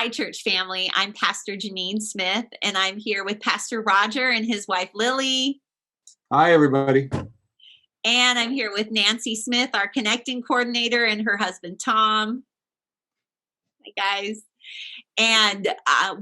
Hi, church family. I'm Pastor Janine Smith, and I'm here with Pastor Roger and his wife, Lily. Hi, everybody. And I'm here with Nancy Smith, our connecting coordinator, and her husband, Tom. Hi, guys. And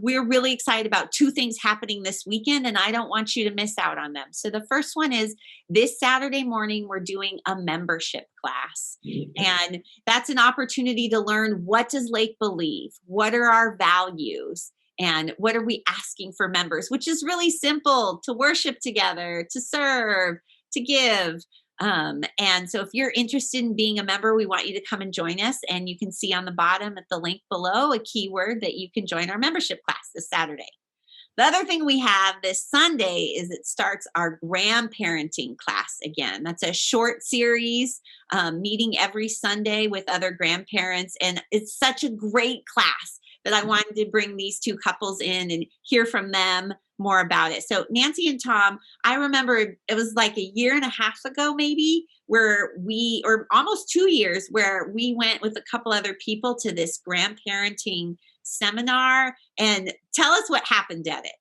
we're really excited about two things happening this weekend, and I don't want you to miss out on them. So the first one is this Saturday morning, we're doing a membership class. And that's an opportunity to learn, what does Lake believe? What are our values? And what are we asking for members? Which is really simple: to worship together, to serve, to give. And so if you're interested in being a member, we want you to come and join us. And you can see on the bottom at the link below a keyword that you can join our membership class this Saturday. The other thing we have this Sunday is it starts our grandparenting class again. That's a short series, meeting every Sunday with other grandparents. And it's such a great class that I wanted to bring these two couples in and hear from them more about it. So Nancy and Tom, I remember it was like a year and a half ago, maybe, or almost 2 years, where we went with a couple other people to this grandparenting seminar. And tell us what happened at it.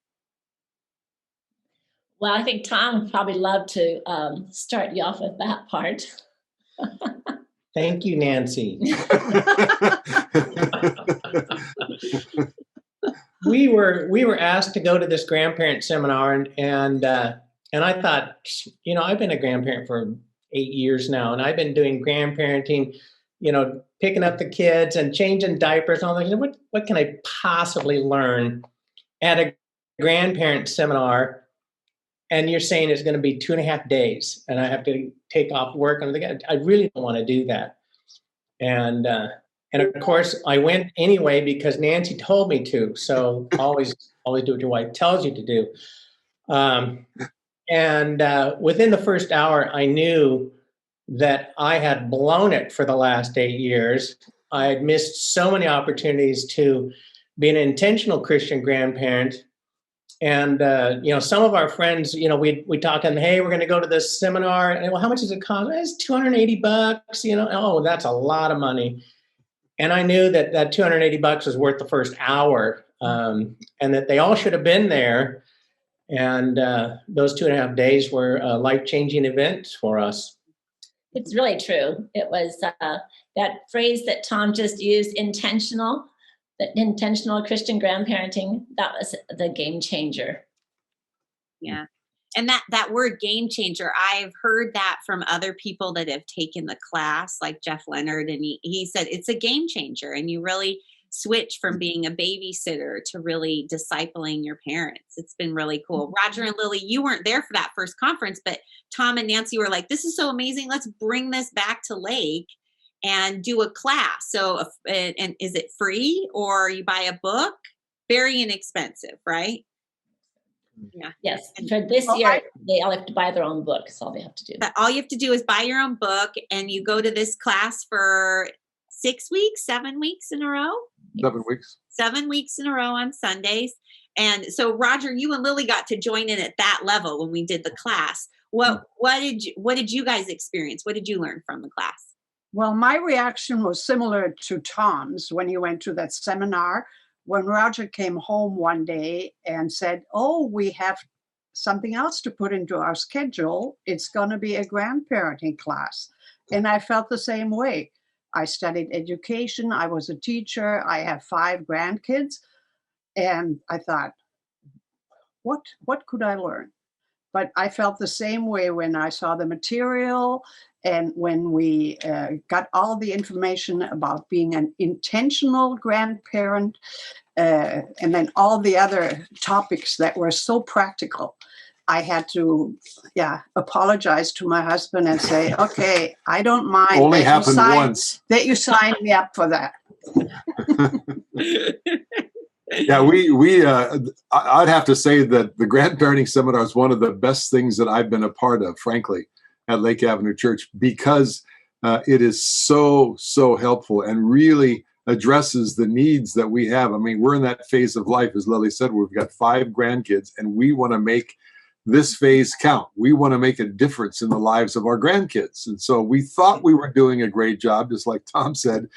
Well, I think Tom would probably love to start you off with that part. Thank you, Nancy. We were asked to go to this grandparent seminar, and I thought, I've been a grandparent for 8 years now, and I've been doing grandparenting, picking up the kids and changing diapers and all that. What can I possibly learn at a grandparent seminar? And you're saying it's going to be 2.5 days, and I have to take off work. And I really don't want to do that. And of course, I went anyway because Nancy told me to. So always do what your wife tells you to do. Within the first hour, I knew that I had blown it for the last 8 years. I had missed so many opportunities to be an intentional Christian grandparent. And, some of our friends, we talk and, hey, we're going to go to this seminar. And, well, how much does it cost? It's $280, Oh, that's a lot of money. And I knew that $280 was worth the first hour, and that they all should have been there. And those 2.5 days were a life-changing event for us. It's really true. It was that phrase that Tom just used, intentional Christian grandparenting. That was the game changer. Yeah. And that word game changer, I've heard that from other people that have taken the class, like Jeff Leonard, and he said it's a game changer, and you really switch from being a babysitter to really discipling your parents. It's been really cool. Roger and Lily, you weren't there for that first conference, but Tom and Nancy were like, this is so amazing. Let's bring this back to Lake and do a class. So, and is it free, or you buy a book? Very inexpensive, right? Yeah. Yes. And for this year, they all have to buy their own book. That's all they have to do. But all you have to do is buy your own book, and you go to this class for 6 weeks, 7 weeks in a row. 7 weeks. 7 weeks in a row on Sundays. And so, Roger, you and Lily got to join in at that level when we did the class. What did you guys experience? What did you learn from the class? Well, my reaction was similar to Tom's when he went to that seminar. When Roger came home one day and said, oh, we have something else to put into our schedule. It's going to be a grandparenting class. And I felt the same way. I studied education. I was a teacher. I have 5 grandkids. And I thought, what could I learn? But I felt the same way when I saw the material and when we got all the information about being an intentional grandparent, and then all the other topics that were so practical. I had to, apologize to my husband and say, okay, I don't mind. Only happened once. That you signed me up for that. Yeah, I'd have to say that the grandparenting seminar is one of the best things that I've been a part of, frankly, at Lake Avenue Church, because it is so helpful and really addresses the needs that we have. I mean, we're in that phase of life, as Lily said, we've got 5 grandkids, and we want to make this phase count. We want to make a difference in the lives of our grandkids. And so we thought we were doing a great job, just like Tom said,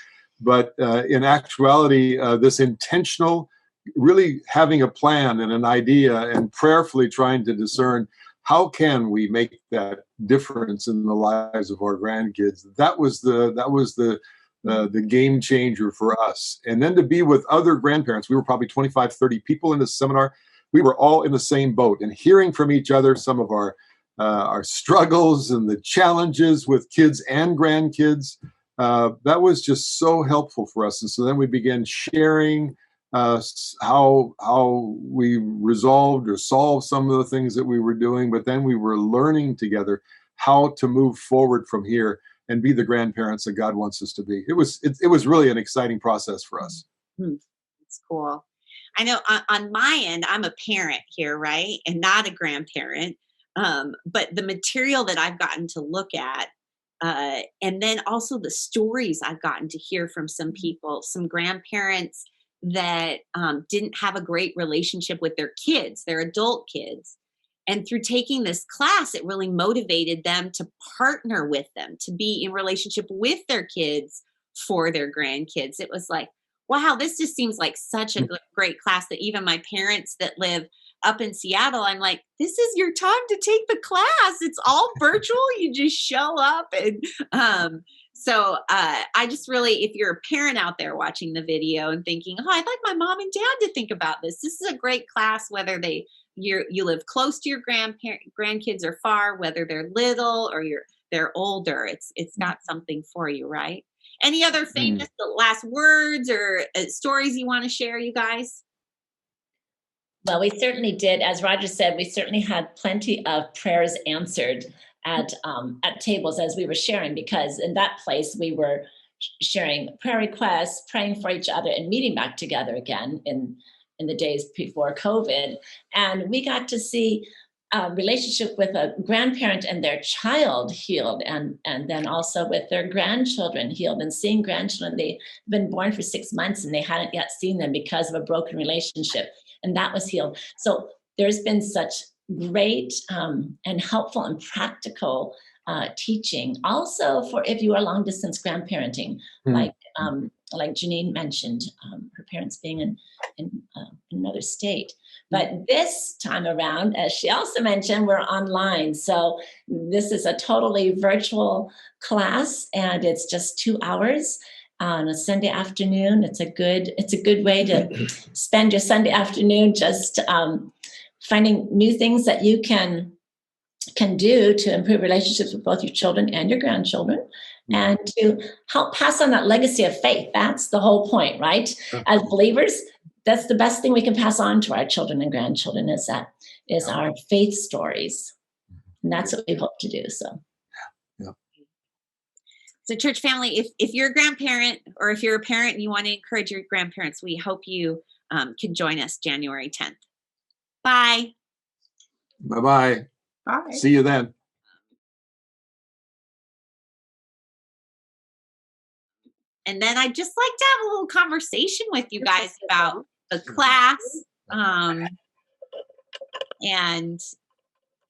But in actuality, this intentional, really having a plan and an idea and prayerfully trying to discern how can we make that difference in the lives of our grandkids. That was the game changer for us. And then to be with other grandparents, we were probably 25, 30 people in this seminar. We were all in the same boat and hearing from each other some of our struggles and the challenges with kids and grandkids. That was just so helpful for us. And so then we began sharing how we resolved or solved some of the things that we were doing, but then we were learning together how to move forward from here and be the grandparents that God wants us to be. It was really an exciting process for us. It's cool. I know on my end, I'm a parent here, right? And not a grandparent. But the material that I've gotten to look at, and then also the stories I've gotten to hear from some people, some grandparents that didn't have a great relationship with their kids, their adult kids. And through taking this class, it really motivated them to partner with them, to be in relationship with their kids for their grandkids. It was like, wow, this just seems like such a great class that even my parents that live up in Seattle, I'm like, this is your time to take the class. It's all virtual. You just show up. And so I just really, if you're a parent out there watching the video and thinking, oh, I'd like my mom and dad to think about this. This is a great class, whether you live close to your grandkids or far, whether they're little or they're older. It's got something for you, right? Any other famous last words or stories you want to share, you guys? Well, we certainly did. As Roger said, we certainly had plenty of prayers answered at tables as we were sharing, because in that place we were sharing prayer requests, praying for each other, and meeting back together again in the days before COVID. And we got to see a relationship with a grandparent and their child healed, and then also with their grandchildren healed, and seeing grandchildren. They've been born for 6 months and they hadn't yet seen them because of a broken relationship, and that was healed. So there's been such great and helpful and practical teaching. Also, for if you are long distance grandparenting, like Janine mentioned, her parents being in another state. But this time around, as she also mentioned, we're online. So this is a totally virtual class, and it's just 2 hours on a Sunday afternoon. It's a good way to spend your Sunday afternoon, just finding new things that you can do to improve relationships with both your children and your grandchildren, and to help pass on that legacy of faith. That's the whole point, right? As believers, that's the best thing we can pass on to our children and grandchildren is our faith stories. And that's what we hope to do. So church family, if you're a grandparent or if you're a parent and you want to encourage your grandparents, we hope you can join us January 10th. Bye. Bye-bye. Bye. See you then. And then I'd just like to have a little conversation with you guys about the class. And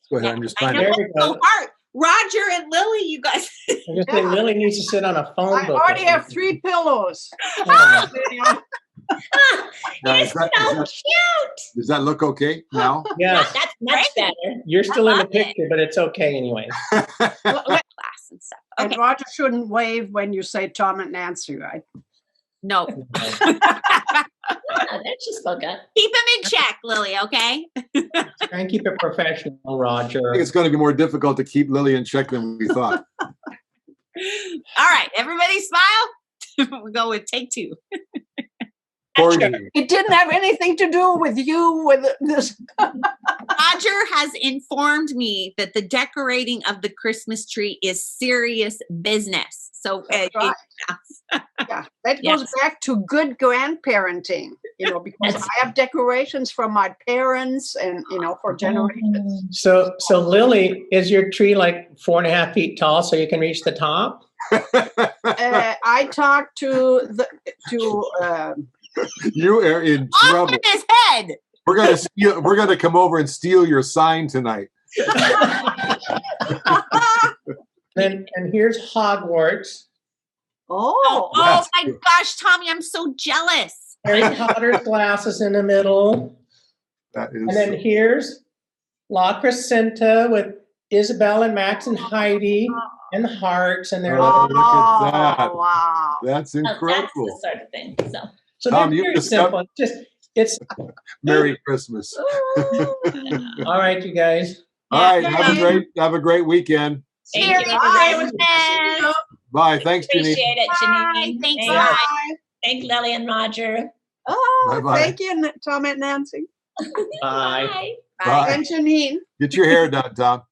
Go ahead and just I find know it. it's so hard. Roger and Lily, you guys. I just think Lily needs to sit on a phone I book. already have 3 pillows. Now, It's so cute. does that look okay now? Yes, That's much better. you're still in the love it. picture, but it's okay anyway. Class and stuff. And Okay. Roger shouldn't wave when you say Tom and Nancy, right? No. There she spoke up. Keep him in check, Lily, okay? Try and keep it professional, Roger. I think it's going to be more difficult to keep Lily in check than we thought. All right, everybody smile. We'll go with take 2. Corgi. It didn't have anything to do with you with this. Roger has informed me that the decorating of the Christmas tree is serious business. So That's right. Yeah, that goes back to good grandparenting, because I have decorations from my parents and, for generations. So Lily, is your tree like 4.5 feet tall so you can reach the top? I talked to You are in off trouble. in his head. We're gonna come over and steal your sign tonight. And here's Hogwarts. Oh That's my cool. gosh, Tommy, I'm so jealous. Harry Potter's glasses in the middle. That is. And then here's La Crescenta with Isabel and Max and Heidi and the hearts and their Oh, little. look at that. Wow. That's That's the incredible. sort of thing. So Tom, they're you very just simple. It's Merry Christmas. all right, you guys. All right. Yeah. Have a great weekend. Thank Merry you, everyone. Christmas. Bye. Thanks, Janine. Appreciate it, Bye. Janine. Thanks, Thanks. guys. Thank Lily and Roger. Oh, Bye-bye. thank you, Tom and Nancy. Bye. Bye. And Janine. Get your hair done, Tom.